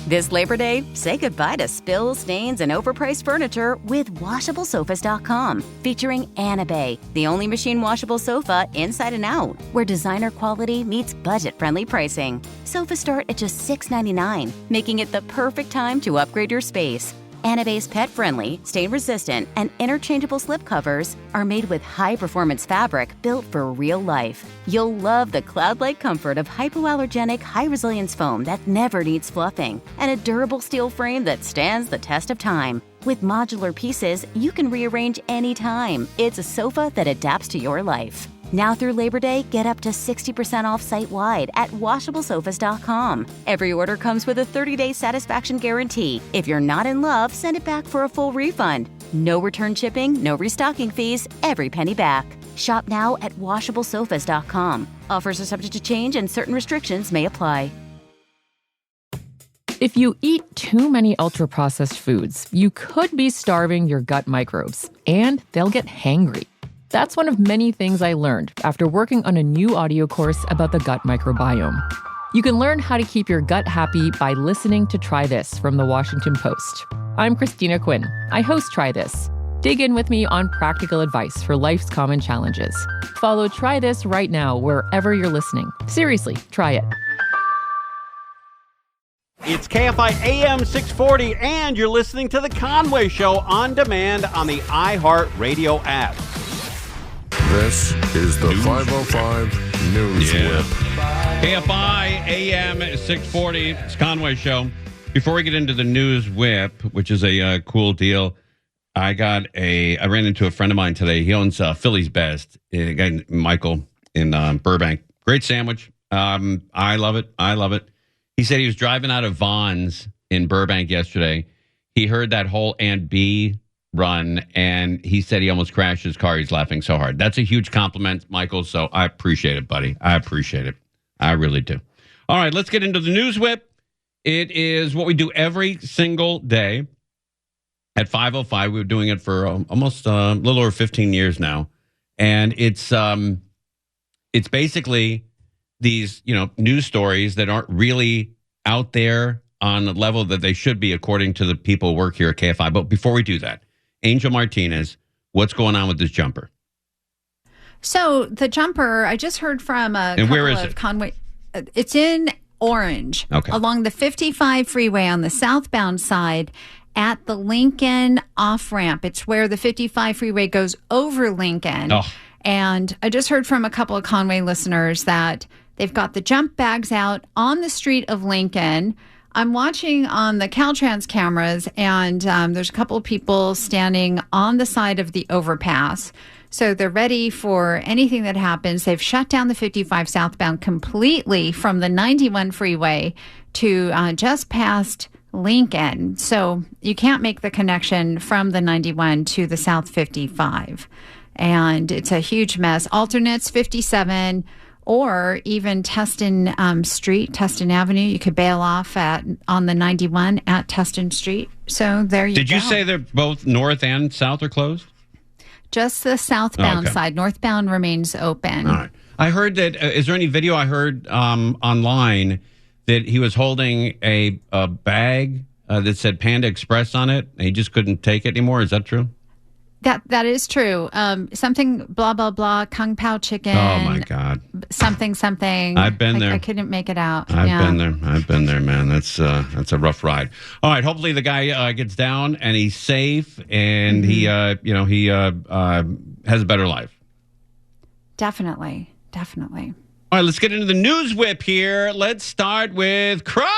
This Labor Day, say goodbye to spills, stains, and overpriced furniture with WashableSofas.com, featuring Anabay, the only machine washable sofa inside and out, where designer quality meets budget-friendly pricing. Sofas start at just $6.99, making it the perfect time to upgrade your space. Anabay's pet-friendly, stain-resistant, and interchangeable slipcovers are made with high-performance fabric built for real life. You'll love the cloud-like comfort of hypoallergenic, high-resilience foam that never needs fluffing, and a durable steel frame that stands the test of time. With modular pieces, you can rearrange anytime. It's a sofa that adapts to your life. Now through Labor Day, get up to 60% off site-wide at WashableSofas.com. Every order comes with a 30-day satisfaction guarantee. If you're not in love, send it back for a full refund. No return shipping, no restocking fees, every penny back. Shop now at WashableSofas.com. Offers are subject to change and certain restrictions may apply. If you eat too many ultra-processed foods, you could be starving your gut microbes, and they'll get hangry. That's one of many things I learned after working on a new audio course about the gut microbiome. You can learn how to keep your gut happy by listening to Try This from the Washington Post. I'm Christina Quinn. I host Try This. Dig in with me on practical advice for life's common challenges. Follow Try This right now wherever you're listening. Seriously, try it. It's KFI AM 640, and you're listening to The Conway Show on demand on the iHeartRadio app. This is the 505 News Whip. KFI AM 640, it's Conway Show. Before we get into the News Whip, which is a cool deal, I ran into a friend of mine today. He owns Philly's Best, a guy named Michael in Burbank. Great sandwich. I love it. I love it. He said he was driving out of Vaughn's in Burbank yesterday. He heard that whole Aunt B run, and he said he almost crashed his car. He's laughing so hard. That's a huge compliment, Michael, so I appreciate it, buddy. I appreciate it. I really do. All right, let's get into the News Whip. It is what we do every single day at 5:05. We've been doing it for almost a little over 15 years now, and it's basically these, news stories that aren't really out there on the level that they should be, according to the people who work here at KFI. But before we do that, Angel Martinez, what's going on with this jumper? So the jumper, I just heard from a couple where is of it? Conway. It's in Orange, okay, along the 55 freeway on the southbound side at the Lincoln off-ramp. It's where the 55 freeway goes over Lincoln. Oh. And I just heard from a couple of Conway listeners that they've got the jump bags out on the street of Lincoln. I'm watching on the Caltrans cameras, and there's a couple of people standing on the side of the overpass. So they're ready for anything that happens. They've shut down the 55 southbound completely from the 91 freeway to just past Lincoln. So you can't make the connection from the 91 to the South 55. And it's a huge mess. Alternates 57 or even Tustin Street, Tustin Avenue. You could bail off on the 91 at Tustin Street. So there you go. Did you say they're both north and south are closed? Just the southbound side. Northbound remains open. All right. I heard that, is there any video I heard online that he was holding a bag that said Panda Express on it, and he just couldn't take it anymore? Is that true? That is true. Something blah blah blah kung pao chicken. Oh my God. Something. I've been there. I couldn't make it out. I've been there, man. That's a rough ride. All right. Hopefully the guy gets down and he's safe and he has a better life. Definitely. All right. Let's get into the News Whip here. Let's start with Croge.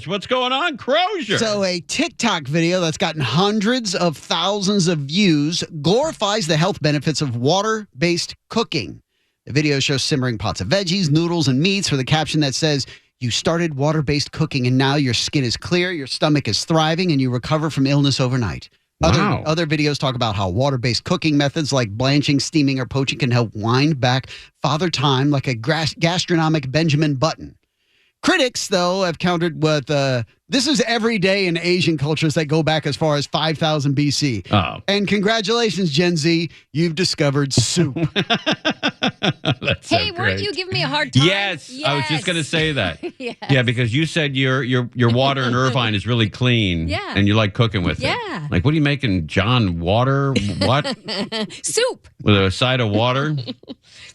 What's going on, Crozier? So a TikTok video that's gotten hundreds of thousands of views glorifies the health benefits of water-based cooking. The video shows simmering pots of veggies, noodles, and meats with a caption that says, "You started water-based cooking and now your skin is clear, your stomach is thriving, and you recover from illness overnight." Wow. Other videos talk about how water-based cooking methods like blanching, steaming, or poaching can help wind back father time like a gastronomic Benjamin Button. Critics, though, have countered with this is every day in Asian cultures that go back as far as 5000 BC. Oh. And congratulations, Gen Z, you've discovered soup. That's so Hey, weren't great. you giving me a hard time? Yes, I was just going to say that. Yes. Yeah, because you said your water in Irvine is really clean. Yeah. And you like cooking with it. Yeah. Like, what are you making, John? Water? What? Soup. With a side of water?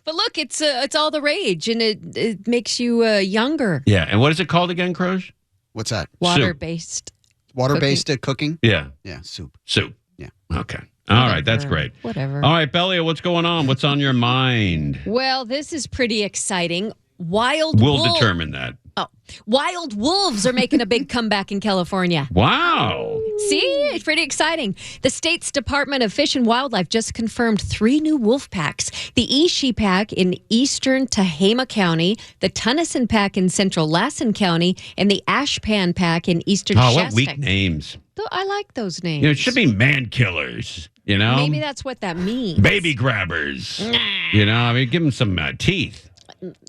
But look, it's all the rage, and it makes you younger. Yeah. And what is it called again, Croge? What's that? Water-based. Water-based cooking? Yeah. Yeah, soup. Soup. Yeah. Okay. All right. That's great. Whatever. All right, Belia, what's going on? What's on your mind? Well, this is pretty exciting. We'll determine that. Oh, wild wolves are making a big comeback in California. Wow. See, it's pretty exciting. The state's Department of Fish and Wildlife just confirmed 3 new wolf packs. The Ishi Pack in eastern Tehama County, the Tunison Pack in central Lassen County, and the Ashpan Pack in eastern Oh, Shasta. what weak names. I like those names. It should be man killers, Maybe that's what that means. Baby grabbers. Give them some teeth.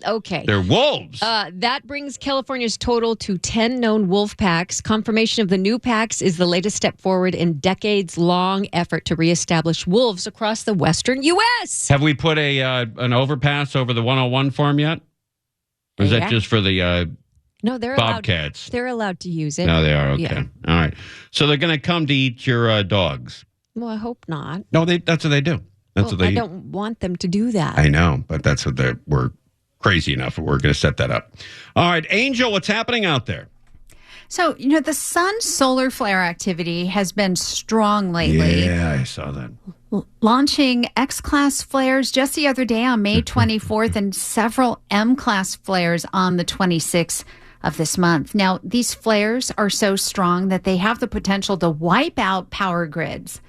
Okay. They're wolves. That brings California's total to 10 known wolf packs. Confirmation of the new packs is the latest step forward in decades-long effort to reestablish wolves across the western U.S. Have we put an overpass over the 101 for them yet? Or is that just for the No, they're bobcats? They're allowed to use it. No, they are. Okay. Yeah. All right. So they're going to come to eat your dogs. Well, I hope not. No, that's what they do. That's what they I don't want them to do that. I know, but that's what we're crazy enough. We're going to set that up. All right, Angel, what's happening out there? So, the sun's solar flare activity has been strong lately. Yeah, I saw that. Launching X-class flares just the other day on May 24th and several M-class flares on the 26th of this month. Now, these flares are so strong that they have the potential to wipe out power grids.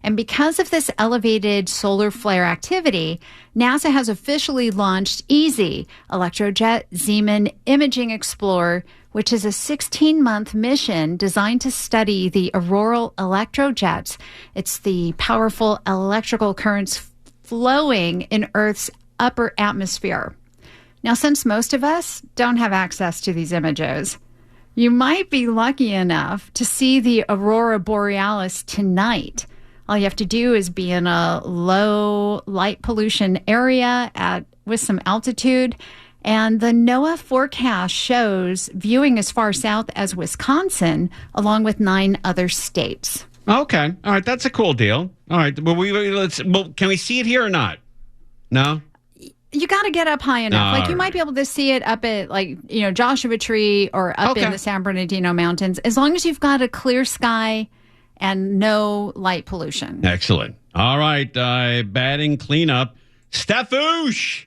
And because of this elevated solar flare activity, NASA has officially launched EASY, Electrojet Zeeman Imaging Explorer, which is a 16-month mission designed to study the auroral electrojets. It's the powerful electrical currents flowing in Earth's upper atmosphere. Now, since most of us don't have access to these images, you might be lucky enough to see the aurora borealis tonight. All you have to do is be in a low light pollution area with some altitude. And the NOAA forecast shows viewing as far south as Wisconsin, along with 9 other states. Okay. All right. That's a cool deal. All right. Well, can we see it here or not? No? You got to get up high enough. All Like you might be able to see it up at Joshua Tree or up in the San Bernardino Mountains, as long as you've got a clear sky and no light pollution. Excellent. All right. Batting cleanup. Stefoosh.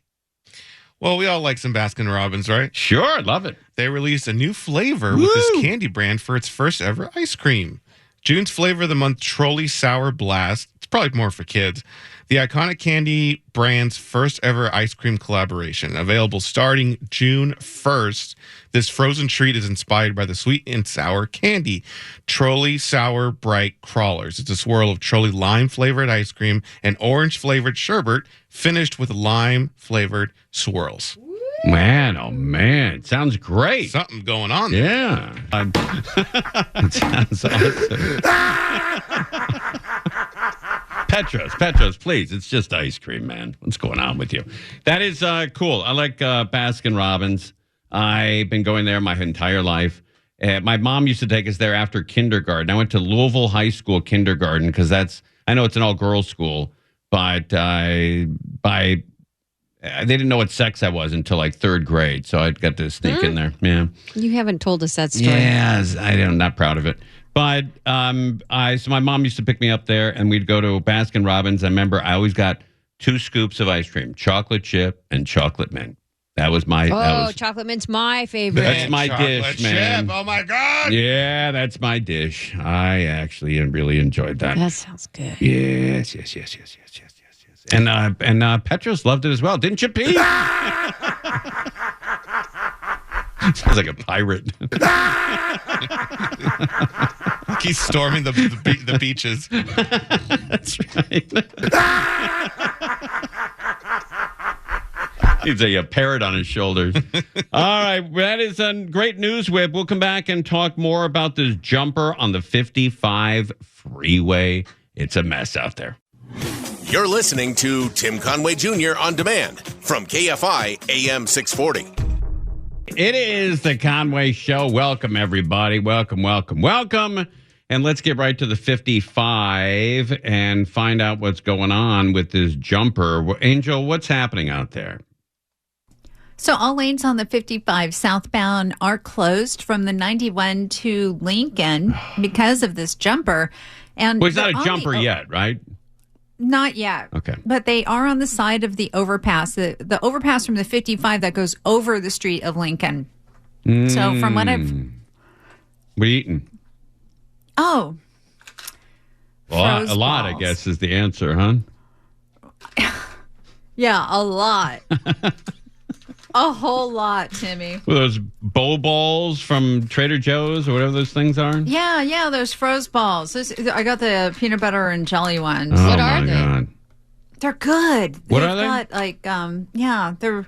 Well, we all like some Baskin Robbins, right? Sure. Love it. They released a new flavor with this candy brand for its first ever ice cream. June's flavor of the month, Trolley Sour Blast. It's probably more for kids. The iconic candy brand's first ever ice cream collaboration. Available starting June 1st. This frozen treat is inspired by the sweet and sour candy. Trolley Sour Bright Crawlers. It's a swirl of Trolley lime flavored ice cream and orange flavored sherbet finished with lime flavored swirls. Man, oh man. Sounds great. Something going on there. Yeah. It sounds awesome. Petros, please. It's just ice cream, man. What's going on with you? That is cool. I like Baskin Robbins. I've been going there my entire life. My mom used to take us there after kindergarten. I went to Louisville High School kindergarten because I know it's an all-girls school, but they didn't know what sex I was until like 3rd grade, so I got to sneak in there. Yeah. You haven't told us that story. Yeah, I'm not proud of it. But so my mom used to pick me up there, and we'd go to Baskin Robbins. I remember I always got 2 scoops of ice cream, chocolate chip and chocolate mint. That was my. Chocolate mint's my favorite. That's my dish, man. Chip. Oh my God. Yeah, that's my dish. I actually really enjoyed that. That sounds good. Yes. And Petros loved it as well, didn't you, Pete? Sounds like a pirate. He's storming the beaches. That's right. He's a parrot on his shoulders. All right, that is a great news whip. We'll come back and talk more about this jumper on the 55 freeway. It's a mess out there. You're listening to Tim Conway Jr. on demand from KFI AM 640. It is the Conway Show. Welcome, everybody. Welcome. And let's get right to the 55 and find out what's going on with this jumper. Angel, what's happening out there? So all lanes on the 55 southbound are closed from the 91 to Lincoln because of this jumper. And well, it's not a jumper yet, right? Not yet. Okay. But they are on the side of the overpass, the overpass from the 55 that goes over the street of Lincoln. So from what I've... What are you eating? Oh. Well, a lot, I guess, is the answer, huh? Yeah, a lot. A whole lot, Timmy. Well, those bow balls from Trader Joe's or whatever those things are? Yeah, those froze balls. I got the peanut butter and jelly ones. Oh, What are they? God. They're good. What are they? Got, they're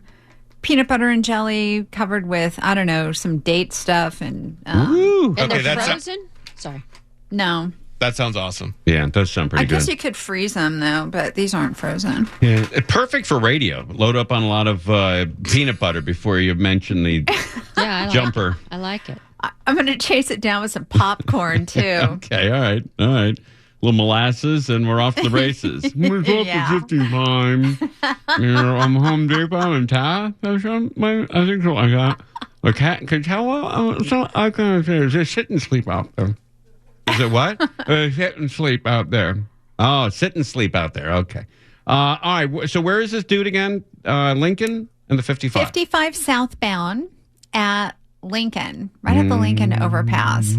peanut butter and jelly covered with, I don't know, some date stuff. And Ooh. And Okay, they're that's frozen? Sorry. no. That sounds awesome. Yeah, it does sound pretty I guess good. you could freeze them, though, but these aren't frozen. Yeah, perfect for radio. Load up on a lot of peanut butter before you mention the Yeah, jumper. I like it. I'm going to chase it down with some popcorn, too. Okay, all right. A little molasses, and we're off to the races. We're Yeah. up to 55. I'm Home Depot and Ty. I think so. I got a cat. Can tell so I can say, is it sit and sleep out there? Is it what? Sit and sleep out there. Oh, sit and sleep out there. Okay. All right. So where is this dude again? Lincoln and the 55. 55 southbound at Lincoln, right at the Lincoln overpass.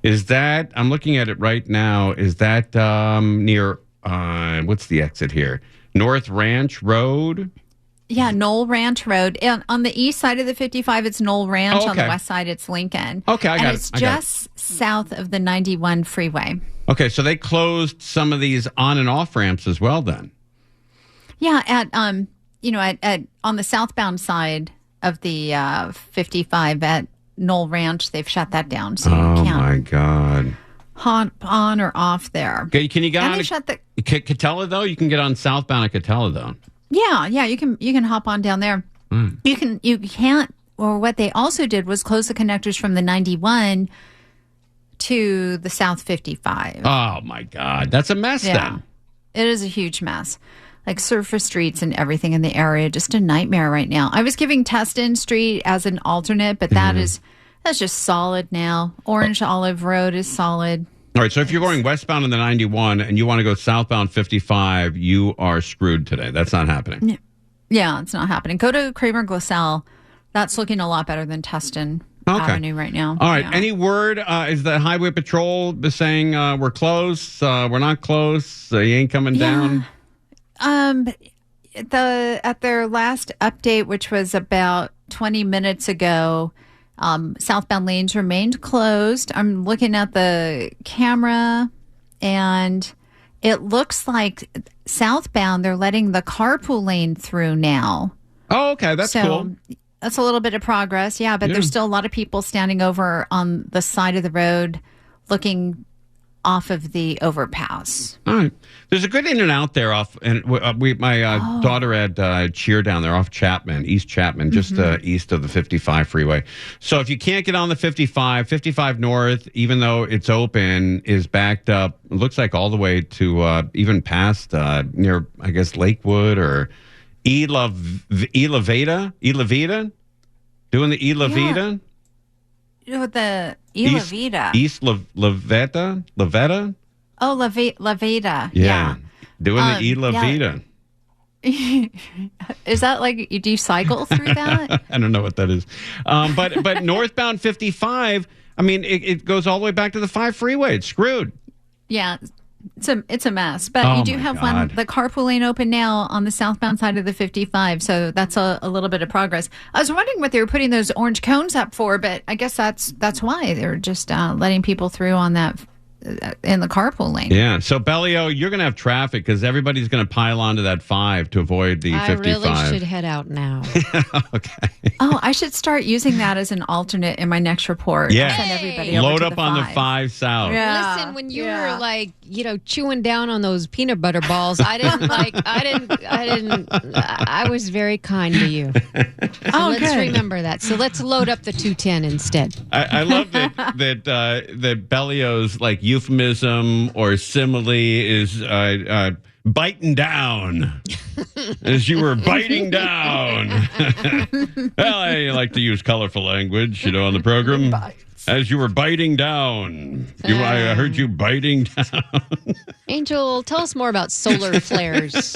Is that, I'm looking at it right now, is that near, what's the exit here? North Ranch Road? Yeah, Knoll Ranch Road. And on the east side of the 55, it's Knoll Ranch. Oh, okay. On the west side, it's Lincoln. Okay, I got and it. it's I got just south of the 91 freeway. Okay, so they closed some of these on and off ramps as well then. Yeah, at on the southbound side of the 55 at Knoll Ranch, they've shut that down, so you Oh can't my God. hop on or off there. Okay, can you get And on they shut the Catella though? You can get on southbound at Catella though. Yeah, you can hop on down there. You can't. Or what they also did was close the connectors from the 91 to the South 55. Oh my God, that's a mess then. It is a huge mess. Like surface streets and everything in the area, just a nightmare right now. I was giving Tustin Street as an alternate, but that's just solid now. Orange Olive Road is solid. All right, so if you're going westbound on the 91 and you want to go southbound 55, you are screwed today. That's not happening. Yeah, it's not happening. Go to Kramer Glassell. That's looking a lot better than Tustin Avenue right now. All right. Yeah. Any word? Is the Highway Patrol saying we're close? We're not close. You ain't coming down? At their last update, which was about 20 minutes ago, southbound lanes remained closed. I'm looking at the camera, and it looks like southbound, they're letting the carpool lane through now. Oh, okay. That's cool. That's a little bit of progress. Yeah, but there's still a lot of people standing over on the side of the road looking off of the overpass. All right. There's a good in and out there off, and my daughter had cheer down there off Chapman, East Chapman, just east of the 55 freeway. So if you can't get on the 55 North, even though it's open, is backed up. It looks like all the way to even past near, I guess, Lakewood or Isla Vita, doing the Isla Vita. With the Isla Vita. East Lavetta. Oh, La Vita. Yeah. Doing the Isla Vita. Is that like, do you cycle through that? I don't know what that is. But northbound 55, I mean, it goes all the way back to the 5 freeway. It's screwed. Yeah. It's a mess. But you do have the carpool lane open now on the southbound side of the 55. So that's a little bit of progress. I was wondering what they were putting those orange cones up for, but I guess that's why they're just letting people through on that in the carpool lane. Yeah. So, Bellio, you're going to have traffic because everybody's going to pile onto that 5 to avoid the 55. I really should head out now. Okay. Oh, I should start using that as an alternate in my next report. Yeah. I'll send everybody over Load to up the on the 5. 5 south. Yeah. Listen, when you were like, chewing down on those peanut butter balls, I was very kind to you. So let's remember that. So let's load up the 210 instead. I love that Bellio's like euphemism or simile is biting down. As you were biting down. Well, I like to use colorful language, on the program. As you were biting down. I heard you biting down. Angel, tell us more about solar flares.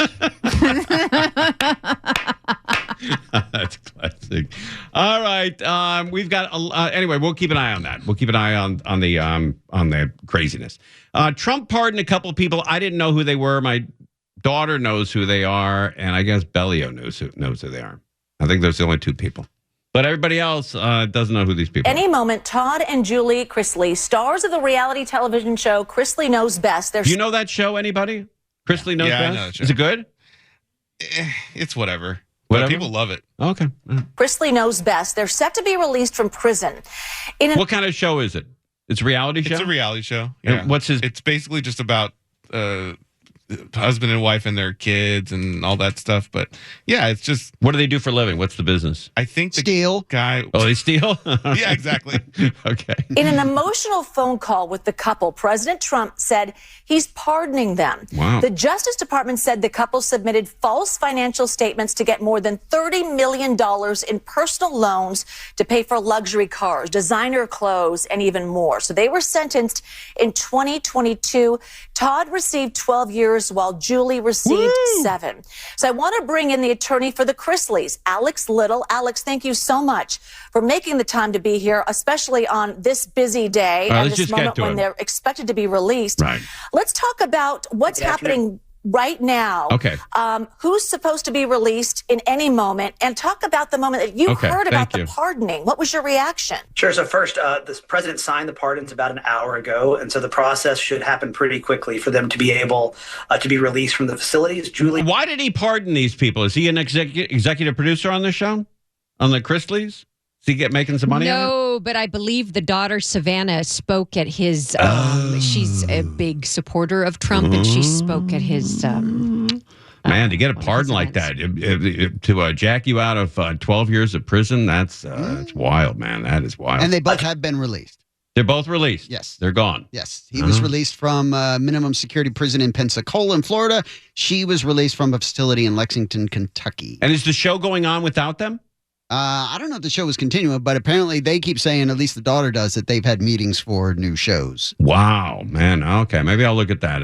That's classic. All right. We've got anyway, we'll keep an eye on that. We'll keep an eye on the craziness. Trump pardoned a couple of people. I didn't know who they were. My daughter knows who they are, and I guess Bellio knows who they are. I think those are the only 2 people. But everybody else doesn't know who these people are. Any moment, Todd and Julie Chrisley, stars of the reality television show Christley Knows Best. Do you know that show, anybody? Christley Knows Best? I know that show. Is it good? It's whatever. But people love it. Okay. Christley Knows Best. They're set to be released from prison. What kind of show is it? It's a reality show? It's a reality show. Yeah. It's basically just about husband and wife and their kids and all that stuff. But yeah, it's just. What do they do for a living? What's the business? I think the steal. Guy. Oh, they steal? Yeah, exactly. Okay. In an emotional phone call with the couple, President Trump said he's pardoning them. Wow. The Justice Department said the couple submitted false financial statements to get more than $30 million in personal loans to pay for luxury cars, designer clothes, and even more. So they were sentenced in 2022. Todd received 12 years while Julie received 7. So I want to bring in the attorney for the Chrisleys, Alex Little. Alex, thank you so much for making the time to be here, especially on this busy day and this moment when they're expected to be released. Right. Let's talk about what's happening right now. Okay. Who's supposed to be released in any moment, and talk about the moment that you heard about the pardoning. What was your reaction? Sure. So first, the president signed the pardons about an hour ago, and so the process should happen pretty quickly for them to be able to be released from the facilities. Julie, why did he pardon these people? Is he an executive producer on this show, on the Chrisleys? Is he making some money? No, but I believe the daughter Savannah spoke at his. She's a big supporter of Trump, and she spoke at his. Man, to get a pardon like that, to jack you out of 12 years of prison, that's wild, man. That is wild. And they both have been released. They're both released? Yes. They're gone? Yes. He was released from minimum security prison in Pensacola, in Florida. She was released from a facility in Lexington, Kentucky. And is the show going on without them? I don't know if the show is continuing, but apparently they keep saying, at least the daughter does, that they've had meetings for new shows. Wow, man. Okay, maybe I'll look at that.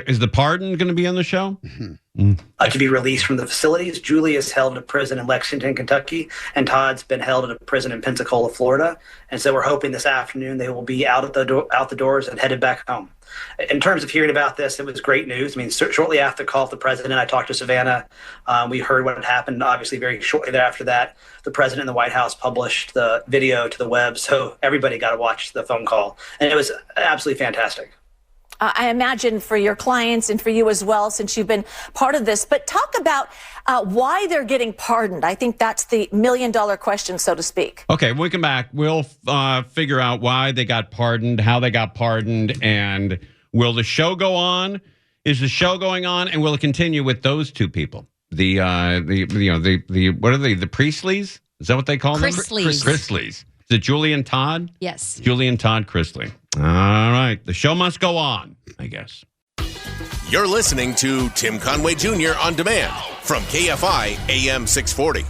Is the pardon going to be on the show? Mm-hmm. To be released from the facilities. Julie is held in a prison in Lexington, Kentucky, and Todd's been held in a prison in Pensacola, Florida. And so we're hoping this afternoon they will be out the doors and headed back home. In terms of hearing about this, it was great news. I mean, shortly after the call with the president, I talked to Savannah. We heard what had happened. Obviously, very shortly thereafter that, the president and the White House published the video to the web, so everybody got to watch the phone call. And it was absolutely fantastic. I imagine for your clients and for you as well, since you've been part of this. But talk about why they're getting pardoned. I think that's the million-dollar question, so to speak. Okay, when we come back, we'll figure out why they got pardoned, how they got pardoned, and will the show go on? Is the show going on, and will it continue with those 2 people? The what are they? The Chrisleys? Is that what they call them? Chrisleys. Is it Julie and Todd? Yes. Julie and Todd Chrisley. All right. The show must go on, I guess. You're listening to Tim Conway Jr. on demand from KFI AM 640.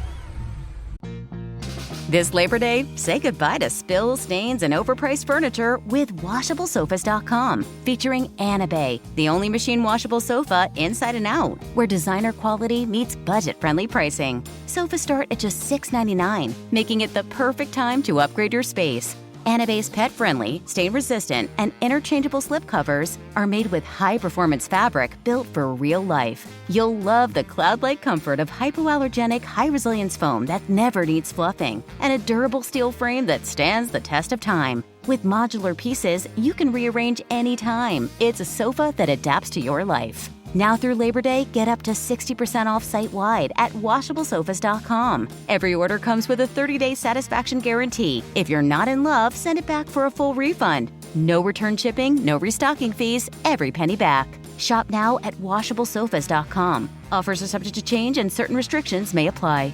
This Labor Day, say goodbye to spills, stains, and overpriced furniture with WashableSofas.com. Featuring Anna Bay, the only machine washable sofa inside and out, where designer quality meets budget-friendly pricing. Sofas start at just $6.99, making it the perfect time to upgrade your space. Anabe's pet-friendly, stain-resistant, and interchangeable slipcovers are made with high-performance fabric built for real life. You'll love the cloud-like comfort of hypoallergenic, high-resilience foam that never needs fluffing, and a durable steel frame that stands the test of time. With modular pieces, you can rearrange anytime. It's a sofa that adapts to your life. Now through Labor Day, get up to 60% off site-wide at washablesofas.com. Every order comes with a 30-day satisfaction guarantee. If you're not in love, send it back for a full refund. No return shipping, no restocking fees, every penny back. Shop now at washablesofas.com. Offers are subject to change and certain restrictions may apply.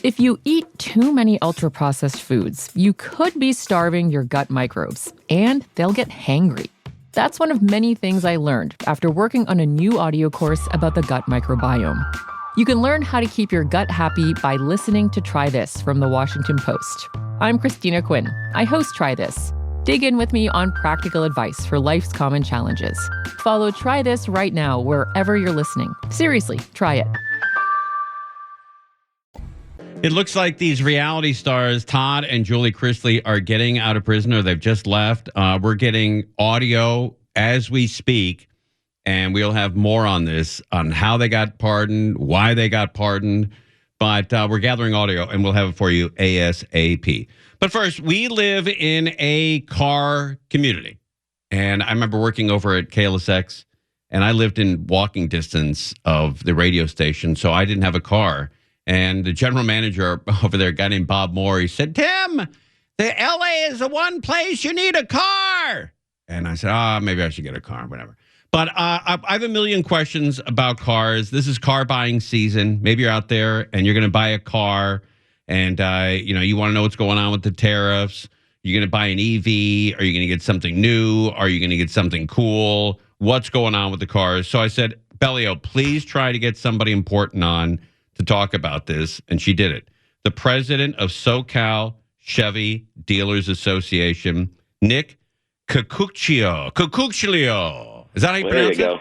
If you eat too many ultra-processed foods, you could be starving your gut microbes, and they'll get hangry. That's one of many things I learned after working on a new audio course about the gut microbiome. You can learn how to keep your gut happy by listening to Try This from the Washington Post. I'm Christina Quinn. I host Try This. Dig in with me on practical advice for life's common challenges. Follow Try This right now wherever you're listening. Seriously, try it. It looks like these reality stars, Todd and Julie Chrisley, are getting out of prison, or they've just left. We're getting audio as we speak, and we'll have more on this, on how they got pardoned, why they got pardoned. But we're gathering audio, and we'll have it for you ASAP. But first, we live in a car community. And I remember working over at KLSX, and I lived in walking distance of the radio station, so I didn't have a car. And the general manager over there, a guy named Bob Moore, he said, Tim, the LA is the one place you need a car. And I said, maybe I should get a car, whatever. But I have a million questions about cars. This is car buying season. Maybe you're out there and you're going to buy a car and, you want to know what's going on with the tariffs. You're going to buy an EV. Are you going to get something new? Are you going to get something cool? What's going on with the cars? So I said, Bellio, please try to get somebody important on to talk about this, and she did it. The president of SoCal Chevy Dealers Association, Nick Cacucciolo. Is that how you pronounce it? There you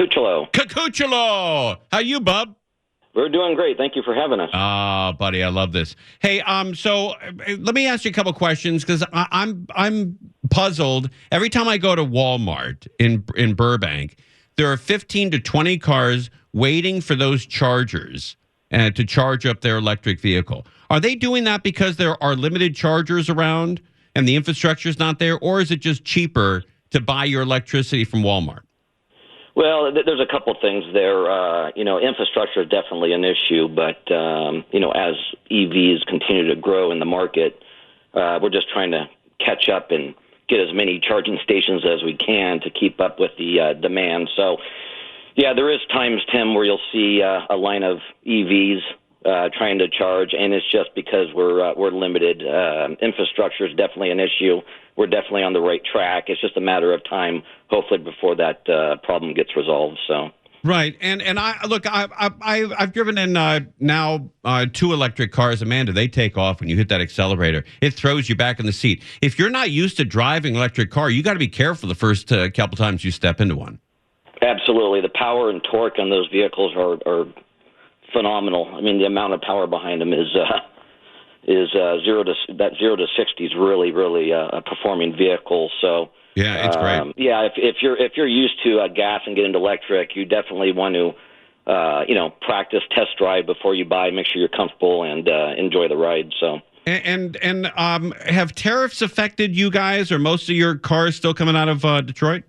go. Cacucciolo. How you, bub? We're doing great. Thank you for having us. Buddy, I love this. Hey, so let me ask you a couple questions because I'm puzzled. Every time I go to Walmart in Burbank, there are 15 to 20 cars waiting for those chargers to charge up their electric vehicle. Are they doing that because there are limited chargers around and the infrastructure is not there, or is it just cheaper to buy your electricity from Walmart? Well, there's a couple things there. Infrastructure is definitely an issue, but, as EVs continue to grow in the market, we're just trying to catch up and get as many charging stations as we can to keep up with the demand. So, yeah, there is times, Tim, where you'll see a line of EVs trying to charge, and it's just because we're limited. Infrastructure is definitely an issue. We're definitely on the right track. It's just a matter of time, hopefully, before that problem gets resolved. So. Right, and I've driven in now 2 electric cars. Amanda, they take off when you hit that accelerator. It throws you back in the seat. If you're not used to driving an electric car, you got to be careful the first couple times you step into one. Absolutely. The power and torque on those vehicles are phenomenal. I mean, the amount of power behind them is 0 to 60 is really a performing vehicle. So yeah, it's great. If you're used to gas and get into electric, you definitely want to practice, test drive before you buy. Make sure you're comfortable and enjoy the ride. So. And have tariffs affected you guys? Or most of your cars still coming out of Detroit?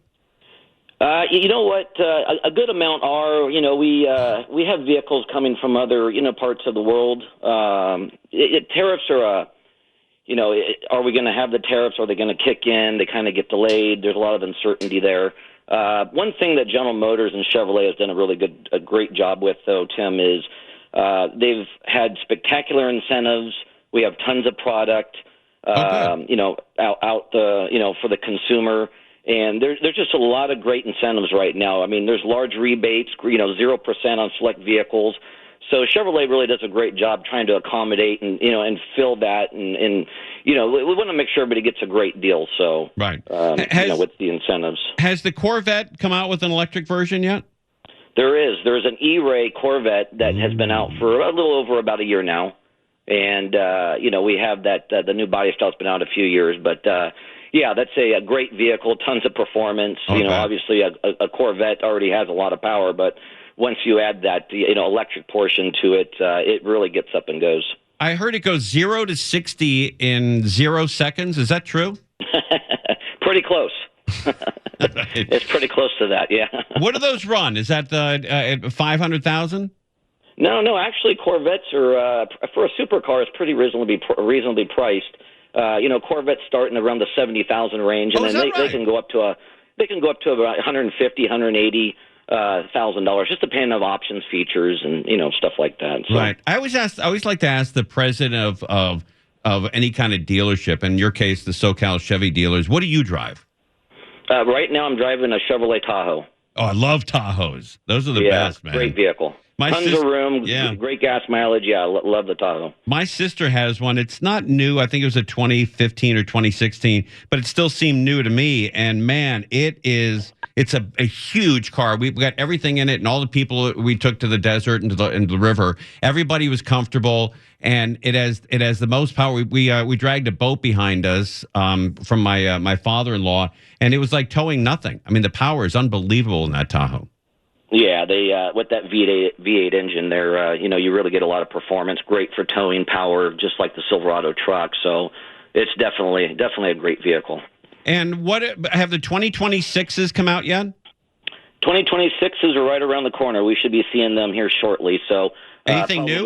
You know what? A good amount are. We have vehicles coming from other parts of the world. Tariffs are are we going to have the tariffs? Are they going to kick in? They kind of get delayed. There's a lot of uncertainty there. One thing that General Motors and Chevrolet has done a great job with, though, Tim, is they've had spectacular incentives. We have tons of product, out for the consumer. And there's just a lot of great incentives right now. I mean, there's large rebates, 0% on select vehicles. So Chevrolet really does a great job trying to accommodate and fill that. And we want to make sure everybody gets a great deal. So, right. With the incentives. Has the Corvette come out with an electric version yet? There is. There's an E-Ray Corvette that has been out for a little over about a year now. And, we have that the new body style's been out a few years. But, that's a great vehicle, tons of performance. Okay. Obviously a Corvette already has a lot of power, but once you add that, electric portion to it, it really gets up and goes. I heard it goes 0 to 60 in 0 seconds. Is that true? Pretty close. It's pretty close to that, yeah. What do those run? Is that at 500,000? No. Actually, Corvettes are for a supercar is pretty reasonably priced. Corvettes starting around the 70,000 range, and then they can go up to about 150, 180. $1,000, just depending on options, features, and stuff like that. So. Right. I always like to ask the president of any kind of dealership. In your case, the SoCal Chevy dealers. What do you drive? Right now, I'm driving a Chevrolet Tahoe. Oh, I love Tahoes. Those are the best, man. Great vehicle. Tons of room. Yeah. Great gas mileage. Yeah, love the Tahoe. My sister has one. It's not new. I think it was a 2015 or 2016, but it still seemed new to me. And man, it's a huge car. We've got everything in it, and all the people we took to the desert and to the river. Everybody was comfortable, and it has the most power. We dragged a boat behind us from my father-in-law, and it was like towing nothing. I mean, the power is unbelievable in that Tahoe. Yeah, they with that V8 engine there, you really get a lot of performance. Great for towing power, just like the Silverado truck. So it's definitely a great vehicle. And what have the 2026s come out yet? 2026s are right around the corner. We should be seeing them here shortly. So anything new?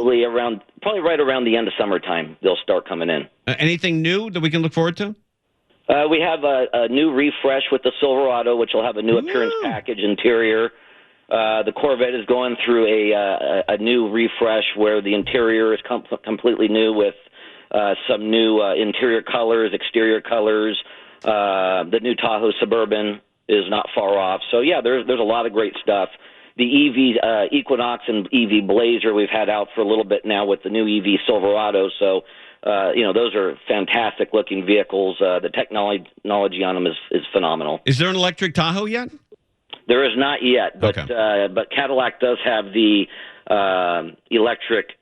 Probably right around the end of summertime, they'll start coming in. Anything new that we can look forward to? We have a new refresh with the Silverado, which will have a new appearance package interior. The Corvette is going through a new refresh where the interior is completely new with some new interior colors, exterior colors. The new Tahoe Suburban is not far off. So, yeah, there's a lot of great stuff. The EV Equinox and EV Blazer we've had out for a little bit now with the new EV Silverado. So, those are fantastic-looking vehicles. The technology on them is phenomenal. Is there an electric Tahoe yet? There is not yet, but Okay. But Cadillac does have the electric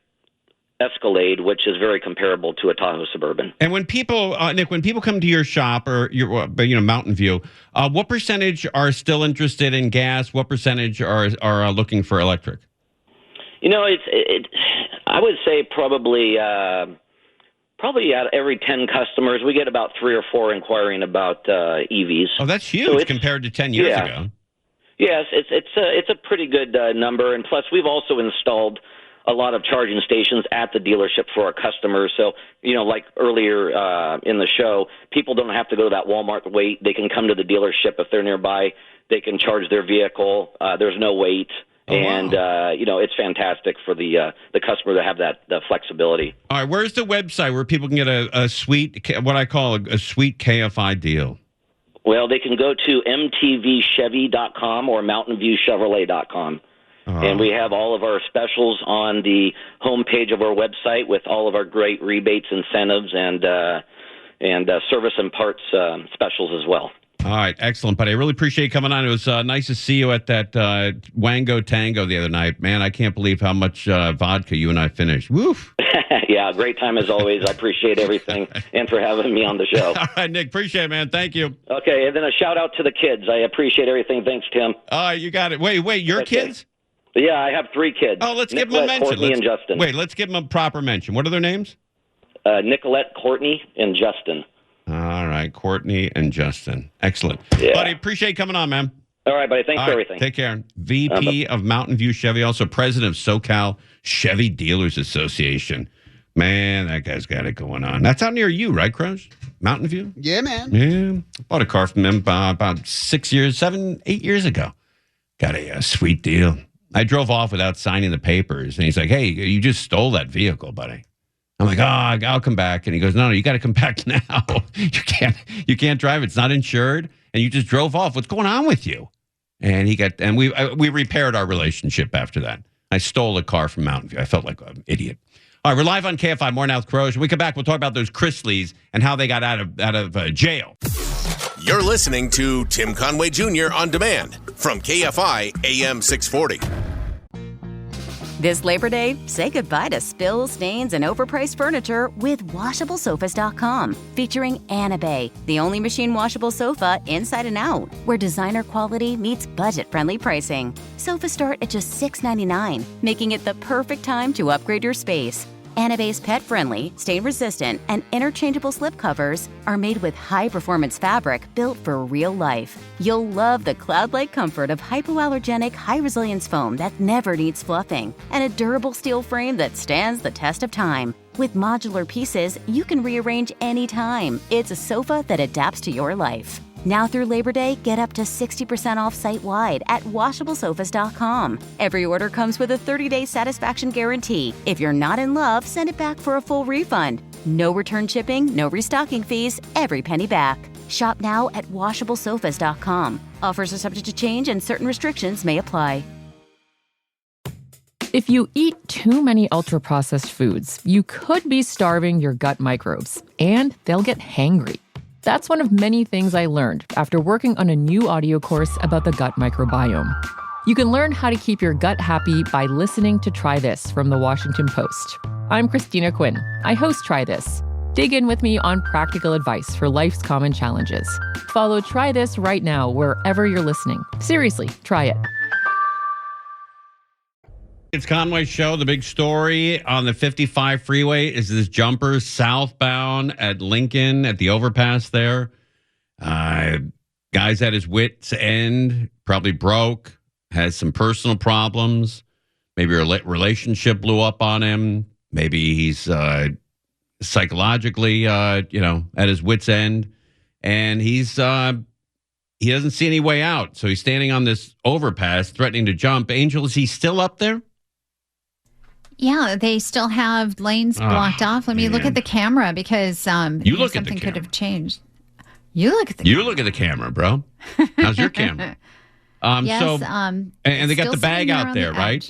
Escalade, which is very comparable to a Tahoe Suburban. And when people, Nick, when people come to your shop or your, Mountain View, what percentage are still interested in gas? What percentage are looking for electric? I would say probably out of every 10 customers, we get about 3 or 4 inquiring about EVs. Oh, that's huge So compared to 10 years ago. Yes, it's a pretty good number, and plus we've also installed a lot of charging stations at the dealership for our customers. So, like earlier in the show, people don't have to go to that Walmart wait. They can come to the dealership if they're nearby. They can charge their vehicle. There's no wait. It's fantastic for the customer to have the flexibility. All right, where's the website where people can get a sweet, what I call a sweet KFI deal? Well, they can go to mtvchevy.com or mountainviewchevrolet.com. And we have all of our specials on the homepage of our website with all of our great rebates, incentives, and service and parts specials as well. All right, excellent, buddy. I really appreciate you coming on. It was nice to see you at that Wango Tango the other night. Man, I can't believe how much vodka you and I finished. Woof. Yeah, great time as always. I appreciate everything and for having me on the show. All right, Nick, appreciate it, man. Thank you. Okay, and then a shout out to the kids. I appreciate everything. Thanks, Tim. All right, you got it. Wait, your kids? Yeah, I have 3 kids. Oh, let's give them a mention. Courtney and Justin. Wait, let's give them a proper mention. What are their names? Nicolette, Courtney, and Justin. All right, Courtney and Justin. Excellent. Yeah. Buddy, appreciate you coming on, man. All right, buddy. Thanks for everything. Take care. VP of Mountain View Chevy, also president of SoCal Chevy Dealers Association. Man, that guy's got it going on. That's out near you, right, Crows? Mountain View? Yeah, man. Yeah. Bought a car from him about 8 years ago. Got a sweet deal. I drove off without signing the papers. And he's like, hey, you just stole that vehicle, buddy. I'm like, I'll come back. And he goes, no, you got to come back now. You can't drive. It's not insured. And you just drove off. What's going on with you? And we repaired our relationship after that. I stole a car from Mountain View. I felt like an idiot. All right, we're live on KFI More Now with Crows. When we come back, we'll talk about those Chrisleys and how they got out of jail. You're listening to Tim Conway Jr. on demand from KFI AM 640. This Labor Day, say goodbye to spills, stains, and overpriced furniture with WashableSofas.com. Featuring Anna Bay, the only machine washable sofa inside and out, where designer quality meets budget-friendly pricing. Sofas start at just $6.99, making it the perfect time to upgrade your space. Anna Bay's pet-friendly, stain-resistant, and interchangeable slip covers are made with high-performance fabric built for real life. You'll love the cloud-like comfort of hypoallergenic, high-resilience foam that never needs fluffing, and a durable steel frame that stands the test of time. With modular pieces, you can rearrange anytime. It's a sofa that adapts to your life. Now through Labor Day, get up to 60% off site-wide at WashableSofas.com. Every order comes with a 30-day satisfaction guarantee. If you're not in love, send it back for a full refund. No return shipping, no restocking fees, every penny back. Shop now at WashableSofas.com. Offers are subject to change and certain restrictions may apply. If you eat too many ultra-processed foods, you could be starving your gut microbes, and they'll get hangry. That's one of many things I learned after working on a new audio course about the gut microbiome. You can learn how to keep your gut happy by listening to Try This from the Washington Post. I'm Christina Quinn. I host Try This. Dig in with me on practical advice for life's common challenges. Follow Try This right now wherever you're listening. Seriously, try it. It's Conway's show. The big story on the 55 freeway is this jumper southbound at Lincoln at the overpass there. Guy's at his wit's end, probably broke, has some personal problems. Maybe a relationship blew up on him. Maybe he's psychologically, at his wit's end. And he doesn't see any way out. So he's standing on this overpass threatening to jump. Angel, is he still up there? Yeah, they still have lanes blocked off. Let me look at the camera because something could have changed. You look at the camera, bro. How's your camera? Yes. And they got the bag out there, right?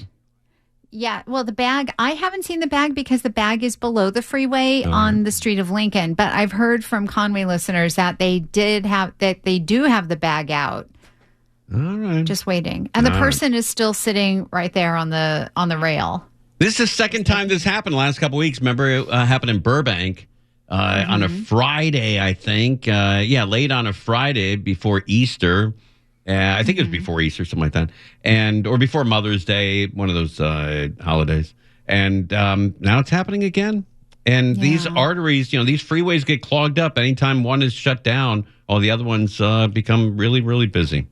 Yeah. Well, the bag, I haven't seen the bag because the bag is below the freeway on the street of Lincoln. But I've heard from Conway listeners that they do have the bag out. All right. Just waiting. And the person is still sitting right there on the rail. This is the second time this happened the last couple of weeks. Remember, it happened in Burbank on a Friday, I think. Late on a Friday before Easter. I think it was before Easter, something like that. Or before Mother's Day, one of those holidays. And now it's happening again. And these arteries, these freeways get clogged up. Anytime one is shut down, all the other ones become really, really busy.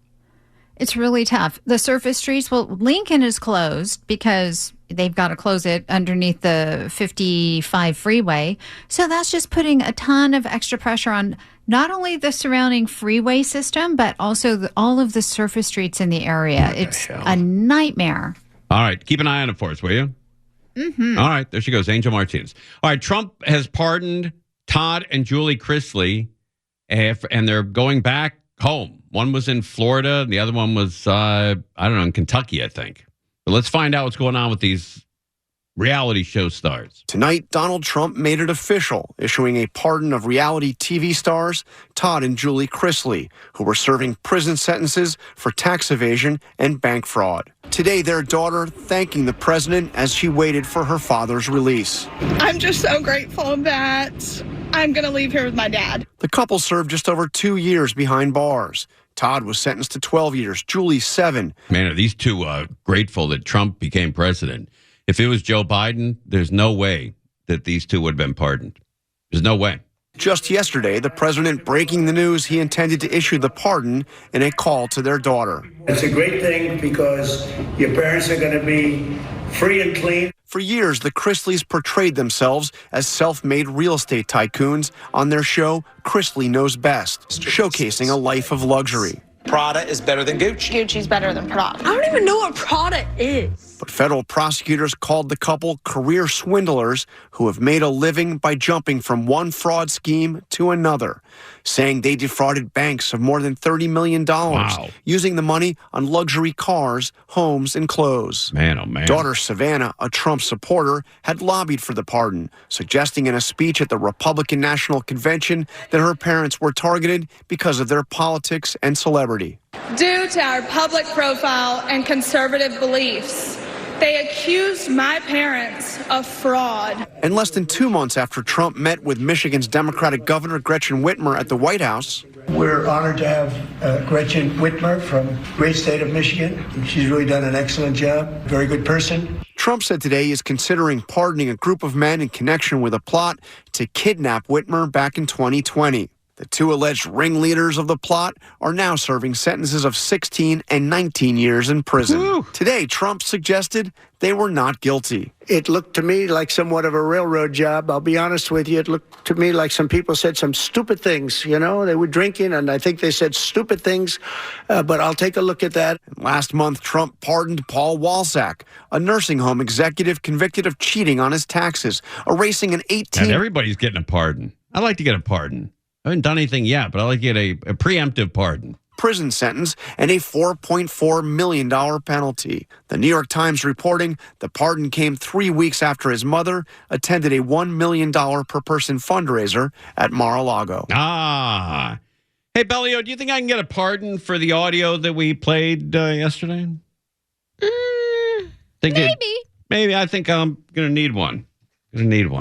It's really tough. The surface streets, Lincoln is closed because they've got to close it underneath the 55 freeway. So that's just putting a ton of extra pressure on not only the surrounding freeway system, but also all of the surface streets in the area. It's a nightmare. All right. Keep an eye on it for us, will you? Mm-hmm. All right. There she goes. Angel Martinez. All right. Trump has pardoned Todd and Julie Chrisley, and they're going back home. One was in Florida, and the other one was, in Kentucky, I think. But let's find out what's going on with these reality show stars. Tonight, Donald Trump made it official, issuing a pardon of reality TV stars Todd and Julie Chrisley, who were serving prison sentences for tax evasion and bank fraud. Today, their daughter thanking the president as she waited for her father's release. I'm just so grateful that I'm going to leave here with my dad. The couple served just over 2 years behind bars. Todd was sentenced to 12 years, Julie 7. Man, are these two grateful that Trump became president? If it was Joe Biden, there's no way that these two would have been pardoned. There's no way. Just yesterday, the president breaking the news he intended to issue the pardon in a call to their daughter. It's a great thing because your parents are going to be free and clean. For years, the Chrisleys portrayed themselves as self-made real estate tycoons on their show, Christley Knows Best, showcasing a life of luxury. Prada is better than Gucci. Gucci's better than Prada. I don't even know what Prada is. But federal prosecutors called the couple career swindlers who have made a living by jumping from one fraud scheme to another, saying they defrauded banks of more than $30 million, using the money on luxury cars, homes, and clothes. Man, oh man. Daughter Savannah, a Trump supporter, had lobbied for the pardon, suggesting in a speech at the Republican National Convention that her parents were targeted because of their politics and celebrity. Due to our public profile and conservative beliefs, They accused my parents of fraud. And less than 2 months after Trump met with Michigan's Democratic Governor Gretchen Whitmer at the White House, We're honored to have Gretchen Whitmer from the great state of Michigan. She's really done an excellent job. Very good person. Trump said today he is considering pardoning a group of men in connection with a plot to kidnap Whitmer back in 2020. The two alleged ringleaders of the plot are now serving sentences of 16 and 19 years in prison. Woo. Today, Trump suggested they were not guilty. It looked to me like somewhat of a railroad job. I'll be honest with you. It looked to me like some people said some stupid things. You know, they were drinking, and I think they said stupid things. But I'll take a look at that. Last month, Trump pardoned Paul Walsack, a nursing home executive convicted of cheating on his taxes, erasing an 18... And everybody's getting a pardon. I'd like to get a pardon. I haven't done anything yet, but I'd like to get a preemptive pardon. Prison sentence and a $4.4 million penalty. The New York Times reporting the pardon came 3 weeks after his mother attended a $1 million per person fundraiser at Mar-a-Lago. Ah. Hey, Bellio, do you think I can get a pardon for the audio that we played yesterday? Maybe. I think I'm going to need one.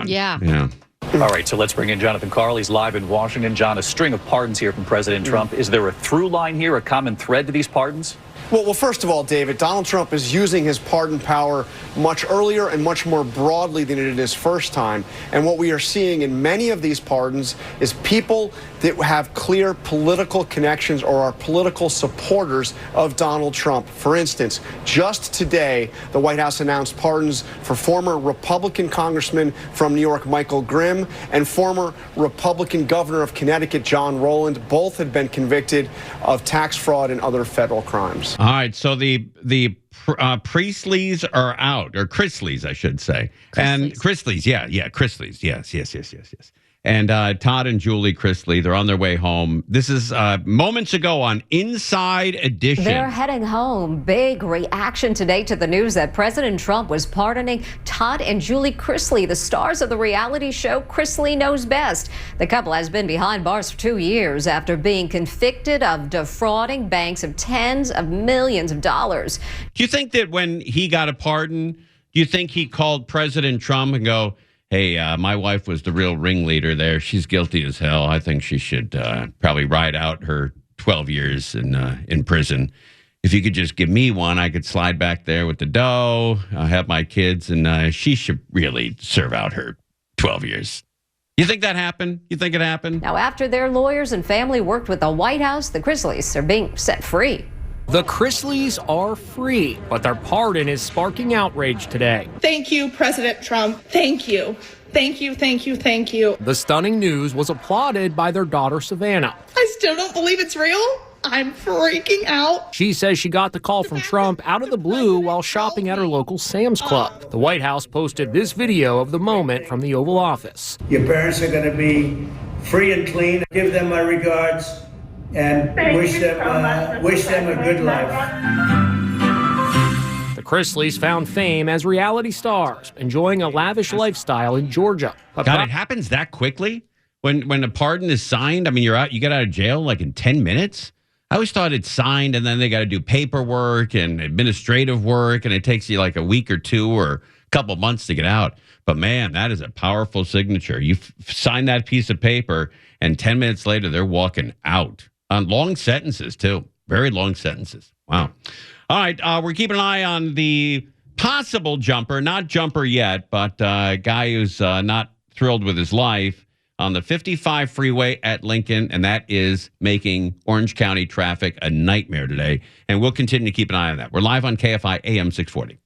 Yeah. All right, so let's bring in Jonathan Karl. He's live in Washington. John, a string of pardons here from President Trump. Is there a through line here, a common thread to these pardons? Well, first of all, David, Donald Trump is using his pardon power much earlier and much more broadly than it did his first time. And what we are seeing in many of these pardons is people that have clear political connections or are political supporters of Donald Trump. For instance, just today, the White House announced pardons for former Republican Congressman from New York, Michael Grimm, and former Republican Governor of Connecticut, John Rowland. Both had been convicted of tax fraud and other federal crimes. All right, so the Priestleys are out, or Chrisleys, I should say. And Chrisleys, Chrisleys, yes. And Todd and Julie Chrisley, they're on their way home. This is moments ago on Inside Edition. They're heading home. Big reaction today to the news that President Trump was pardoning Todd and Julie Chrisley, the stars of the reality show Chrisley Knows Best. The couple has been behind bars for 2 years after being convicted of defrauding banks of tens of millions of dollars. Do you think that when he got a pardon, do you think he called President Trump and go, hey, my wife was the real ringleader there. She's guilty as hell. I think she should probably ride out her 12 years in prison. If you could just give me one, I could slide back there with the dough, have my kids, and she should really serve out her 12 years. You think that happened? You think it happened? Now, after their lawyers and family worked with the White House, the Chrisleys are being set free. The Chrisleys are free, but their pardon is sparking outrage today. Thank you, President Trump. Thank you. Thank you, thank you, thank you. The stunning news was applauded by their daughter, Savannah. I still don't believe it's real. I'm freaking out. She says she got the call from Trump out of the blue while shopping at her local Sam's Club. The White House posted this video of the moment from the Oval Office. Your parents are going to be free and clean. Give them my regards. And wish them a good life. The Chrisleys found fame as reality stars, enjoying a lavish lifestyle in Georgia. God, it happens that quickly? When a pardon is signed, I mean, you get out of jail like in 10 minutes? I always thought it's signed and then they got to do paperwork and administrative work, and it takes you like a week or two or a couple months to get out. But man, that is a powerful signature. You sign that piece of paper and 10 minutes later, they're walking out. On long sentences, too. Very long sentences. Wow. All right. We're keeping an eye on the possible jumper. Not jumper yet, but a guy who's not thrilled with his life on the 55 freeway at Lincoln, and that is making Orange County traffic a nightmare today. And we'll continue to keep an eye on that. We're live on KFI AM 640.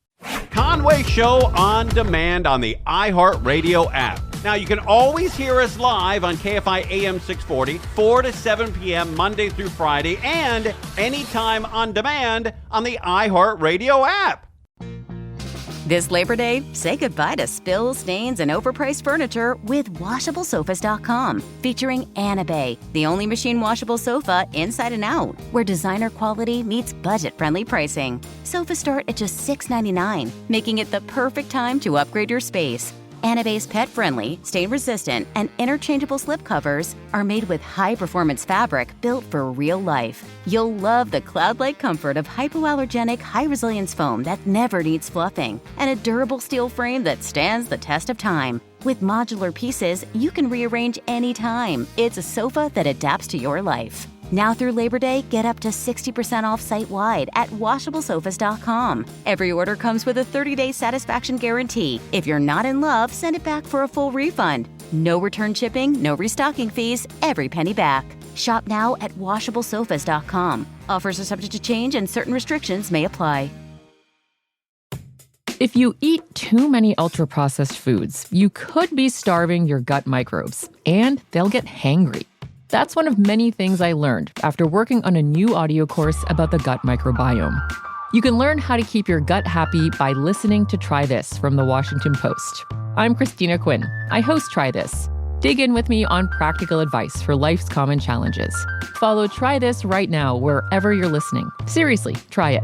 Conway Show on demand on the iHeartRadio app. Now, you can always hear us live on KFI AM 640, 4 to 7 p.m. Monday through Friday, and anytime on demand on the iHeartRadio app. This Labor Day, say goodbye to spills, stains, and overpriced furniture with WashableSofas.com. Featuring Anabay, the only machine washable sofa inside and out, where designer quality meets budget-friendly pricing. Sofas start at just $6.99, making it the perfect time to upgrade your space. Anabe's pet-friendly, stain-resistant, and interchangeable slipcovers are made with high-performance fabric built for real life. You'll love the cloud-like comfort of hypoallergenic, high-resilience foam that never needs fluffing, and a durable steel frame that stands the test of time. With modular pieces, you can rearrange anytime. It's a sofa that adapts to your life. Now through Labor Day, get up to 60% off site-wide at washablesofas.com. Every order comes with a 30-day satisfaction guarantee. If you're not in love, send it back for a full refund. No return shipping, no restocking fees, every penny back. Shop now at washablesofas.com. Offers are subject to change and certain restrictions may apply. If you eat too many ultra-processed foods, you could be starving your gut microbes, and they'll get hangry. That's one of many things I learned after working on a new audio course about the gut microbiome. You can learn how to keep your gut happy by listening to Try This from The Washington Post. I'm Christina Quinn. I host Try This. Dig in with me on practical advice for life's common challenges. Follow Try This right now wherever you're listening. Seriously, try it.